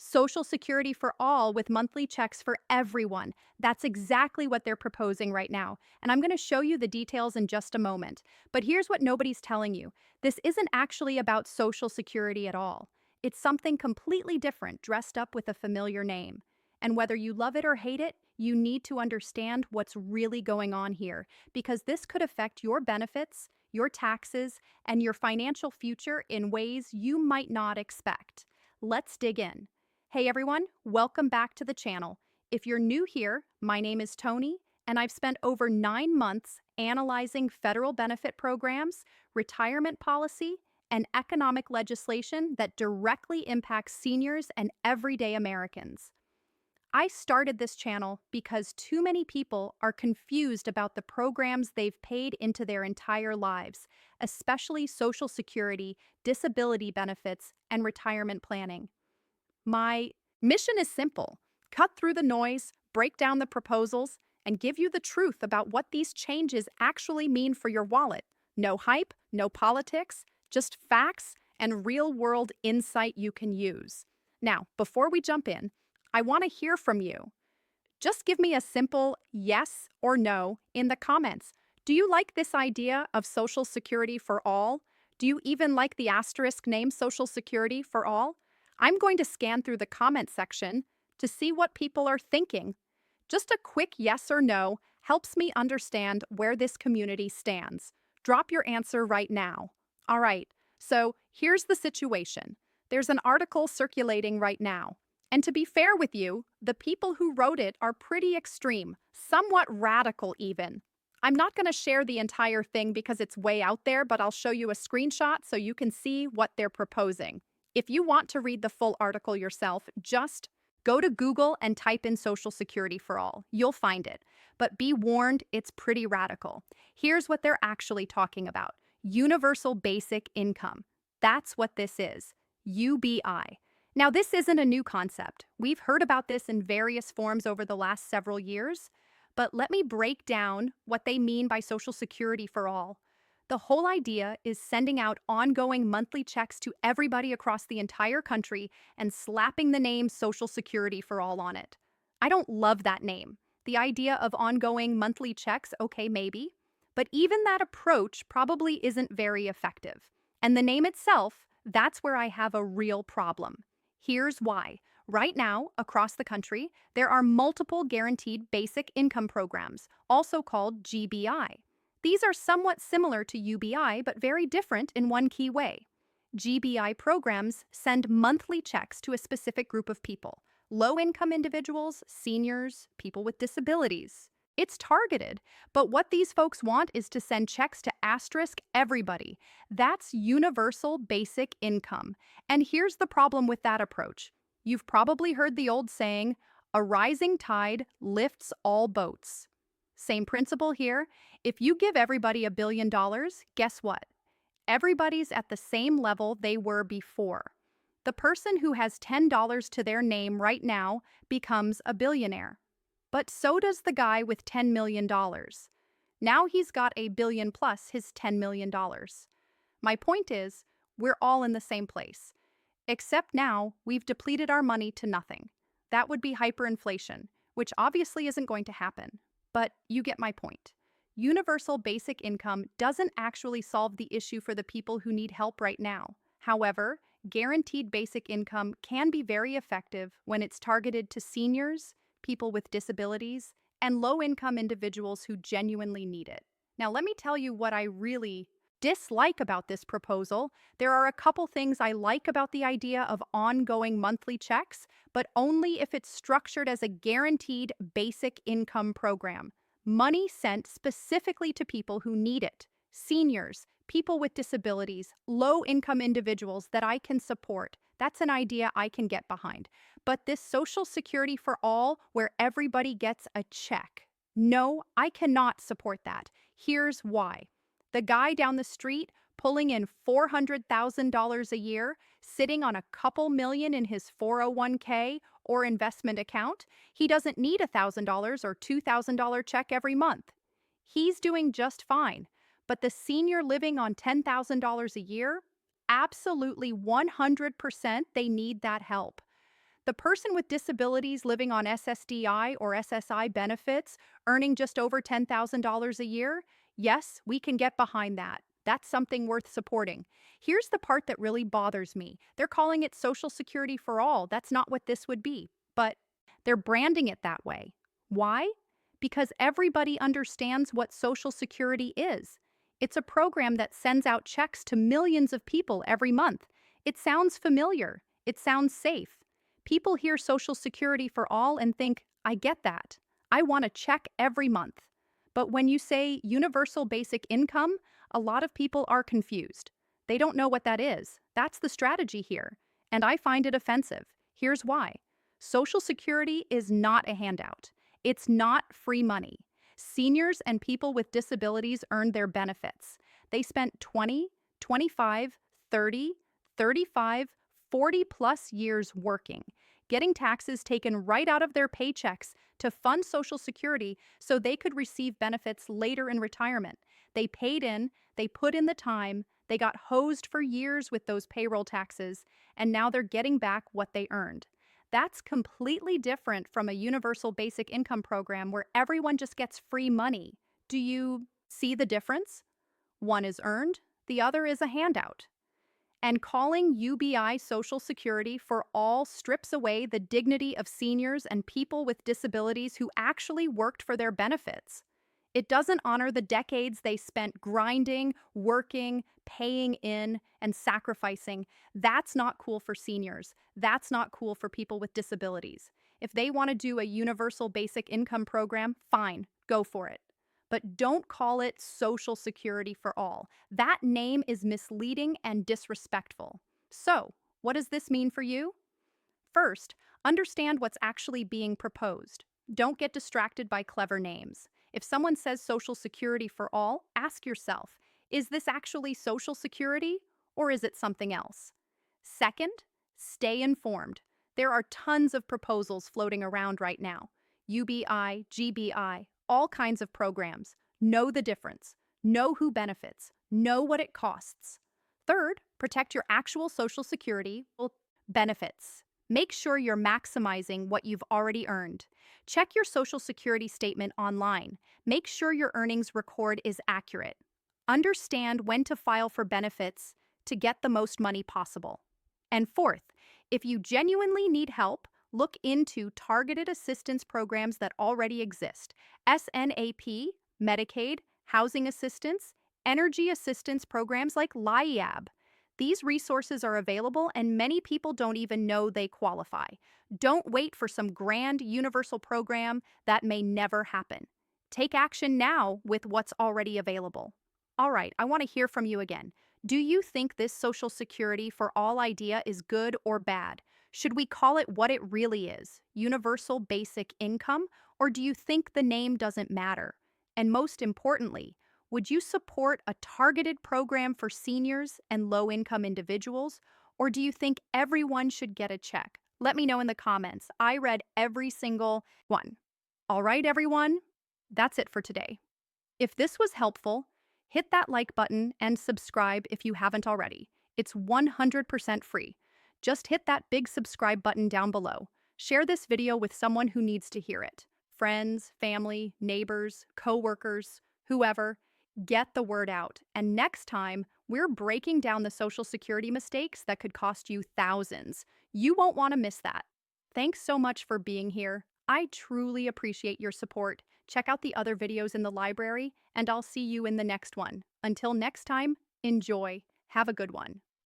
Social Security for all with monthly checks for everyone. That's exactly what they're proposing right now. And I'm going to show you the details in just a moment. But here's what nobody's telling you. This isn't actually about Social Security at all. It's something completely different dressed up with a familiar name. And whether you love it or hate it, you need to understand what's really going on here because this could affect your benefits, your taxes, and your financial future in ways you might not expect. Let's dig in. Hey everyone, welcome back to the channel. If you're new here, my name is Tony, and I've spent over 9 months analyzing federal benefit programs, retirement policy, and economic legislation that directly impacts seniors and everyday Americans. I started this channel because too many people are confused about the programs they've paid into their entire lives, especially Social Security, disability benefits, and retirement planning. My mission is simple: cut through the noise, break down the proposals, and give you the truth about what these changes actually mean for your wallet. No hype, no politics, just facts and real world insight you can use. Now, before we jump in, I want to hear from you. Just give me a simple yes or no in the comments. Do you like this idea of Social Security for all? Do you even like the asterisk name Social Security for all? I'm going to scan through the comment section to see what people are thinking. Just a quick yes or no helps me understand where this community stands. Drop your answer right now. All right, so here's the situation. There's an article circulating right now. And to be fair with you, the people who wrote it are pretty extreme, somewhat radical even. I'm not going to share the entire thing because it's way out there, but I'll show you a screenshot so you can see what they're proposing. If you want to read the full article yourself, just go to Google and type in Social Security for all. You'll find it. But be warned, it's pretty radical. Here's what they're actually talking about: Universal Basic Income. That's what this is: UBI. Now, this isn't a new concept. We've heard about this in various forms over the last several years, but let me break down what they mean by Social Security for all. The whole idea is sending out ongoing monthly checks to everybody across the entire country and slapping the name Social Security for all on it. I don't love that name. The idea of ongoing monthly checks, okay, maybe, but even that approach probably isn't very effective. And the name itself, that's where I have a real problem. Here's why. Right now, across the country, there are multiple guaranteed basic income programs, also called GBI. These are somewhat similar to UBI, but very different in one key way. GBI programs send monthly checks to a specific group of people: low-income individuals, seniors, people with disabilities. It's targeted, but what these folks want is to send checks to asterisk everybody. That's universal basic income. And here's the problem with that approach. You've probably heard the old saying, a rising tide lifts all boats. Same principle here. If you give everybody $1 billion, guess what? Everybody's at the same level they were before. The person who has $10 to their name right now becomes a billionaire. But so does the guy with $10 million. Now he's got a billion plus his $10 million. My point is, we're all in the same place. Except now, we've depleted our money to nothing. That would be hyperinflation, which obviously isn't going to happen. But you get my point. Universal basic income doesn't actually solve the issue for the people who need help right now. However, guaranteed basic income can be very effective when it's targeted to seniors, people with disabilities, and low-income individuals who genuinely need it. Now, let me tell you what I really dislike about this proposal. There are a couple things I like about the idea of ongoing monthly checks, but only if it's structured as a guaranteed basic income program. Money sent specifically to people who need it: seniors, people with disabilities, low-income individuals that I can support. That's an idea I can get behind. But this Social Security for all, where everybody gets a check, no, I cannot support that. Here's why. The guy down the street pulling in $400,000 a year, sitting on a couple million in his 401k or investment account, he doesn't need a $1,000 or $2,000 check every month. He's doing just fine. But the senior living on $10,000 a year, absolutely 100% they need that help. The person with disabilities living on SSDI or SSI benefits, earning just over $10,000 a year, yes, we can get behind that. That's something worth supporting. Here's the part that really bothers me. They're calling it Social Security for all. That's not what this would be, but they're branding it that way. Why? Because everybody understands what Social Security is. It's a program that sends out checks to millions of people every month. It sounds familiar. It sounds safe. People hear Social Security for all and think, I get that. I want a check every month. But when you say universal basic income, a lot of people are confused. They don't know what that is. That's the strategy here. And I find it offensive. Here's why. Social Security is not a handout. It's not free money. Seniors and people with disabilities earned their benefits. They spent 20, 25, 30, 35, 40 plus years working, getting taxes taken right out of their paychecks to fund Social Security so they could receive benefits later in retirement. They paid in, they put in the time, they got hosed for years with those payroll taxes, and now they're getting back what they earned. That's completely different from a universal basic income program where everyone just gets free money. Do you see the difference? One is earned, the other is a handout. And calling UBI Social Security for all strips away the dignity of seniors and people with disabilities who actually worked for their benefits. It doesn't honor the decades they spent grinding, working, paying in, and sacrificing. That's not cool for seniors. That's not cool for people with disabilities. If they want to do a universal basic income program, fine, go for it. But don't call it Social Security for all. That name is misleading and disrespectful. So, what does this mean for you? First, understand what's actually being proposed. Don't get distracted by clever names. If someone says Social Security for all, ask yourself, is this actually Social Security or is it something else? Second, stay informed. There are tons of proposals floating around right now. UBI, GBI, all kinds of programs. Know the difference. Know who benefits. Know what it costs. Third, protect your actual Social Security benefits. Make sure you're maximizing what you've already earned. Check your Social Security statement online. Make sure your earnings record is accurate. Understand when to file for benefits to get the most money possible. And fourth, if you genuinely need help, look into targeted assistance programs that already exist. SNAP, Medicaid, housing assistance, energy assistance programs like LIAB. These resources are available and many people don't even know they qualify. Don't wait for some grand universal program that may never happen. Take action now with what's already available. All right, I want to hear from you again. Do you think this Social Security for all idea is good or bad? Should we call it what it really is, universal basic income, or do you think the name doesn't matter? And most importantly, would you support a targeted program for seniors and low-income individuals, or do you think everyone should get a check? Let me know in the comments. I read every single one. All right, everyone, that's it for today. If this was helpful, hit that like button and subscribe if you haven't already. It's 100% free. Just hit that big subscribe button down below. Share this video with someone who needs to hear it. Friends, family, neighbors, coworkers, whoever. Get the word out. And next time, we're breaking down the Social Security mistakes that could cost you thousands. You won't want to miss that. Thanks so much for being here. I truly appreciate your support. Check out the other videos in the library, and I'll see you in the next one. Until next time, enjoy. Have a good one.